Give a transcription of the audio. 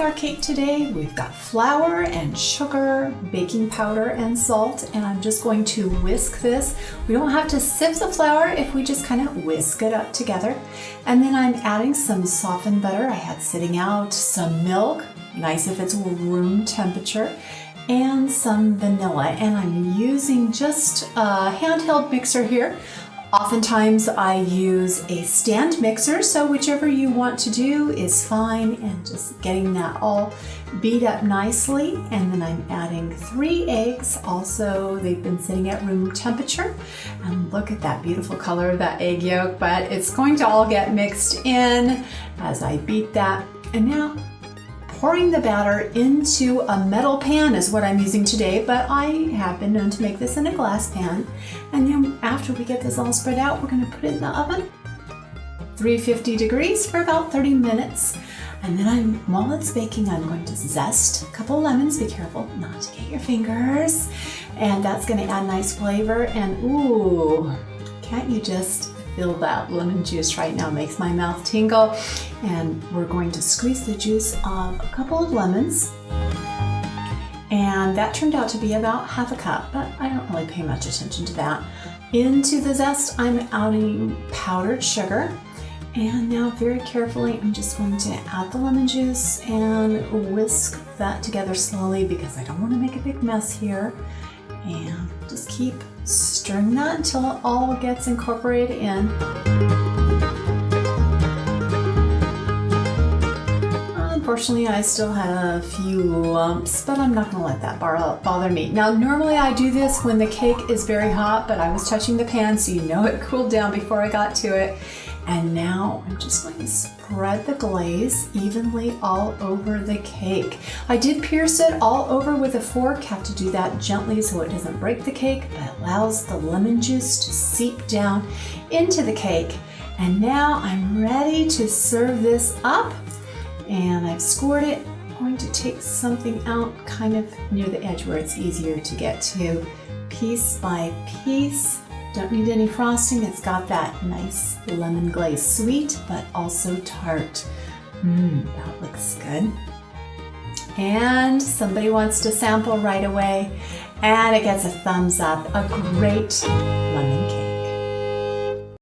with our cake today. We've got flour and sugar, baking powder and salt, and I'm just going to whisk this. We don't have to sift the flour if we just kind of whisk it up together. And then I'm adding some softened butter I had sitting out, some milk, nice if it's room temperature, and some vanilla. And I'm using just a handheld mixer here. Oftentimes I use a stand mixer, so whichever you want to do is fine, and just getting that all beat up nicely. And then I'm adding 3 eggs. Also, they've been sitting at room temperature. And look at that beautiful color of that egg yolk, but it's going to all get mixed in as I beat that. And now pouring the batter into a metal pan is what I'm using today, but I have been known to make this in a glass pan. And then after we get this all spread out, we're going to put it in the oven, 350 degrees for about 30 minutes. And then while it's baking, I'm going to zest a couple lemons. Be careful not to get your fingers. And that's going to add nice flavor. And ooh, can't you just feel that lemon juice right now? It makes my mouth tingle. And we're going to squeeze the juice of a couple of lemons. And that turned out to be about half a cup, but I don't really pay much attention to that. Into the zest, I'm adding powdered sugar. And now very carefully, I'm just going to add the lemon juice and whisk that together slowly because I don't want to make a big mess here. And just keep stirring that until it all gets incorporated in. Unfortunately, I still have a few lumps, but I'm not going to let that bother me. Now, normally I do this when the cake is very hot, but I was touching the pan, so you know it cooled down before I got to it. And now I'm just going to spread the glaze evenly all over the cake. I did pierce it all over with a fork. Have to do that gently so it doesn't break the cake, but it allows the lemon juice to seep down into the cake. And now I'm ready to serve this up. And I've scored it. I'm going to take something out kind of near the edge where it's easier to get to, piece by piece. Don't need any frosting. It's got that nice lemon glaze, sweet but also tart. That looks good. And somebody wants to sample right away, and it gets a thumbs up. A great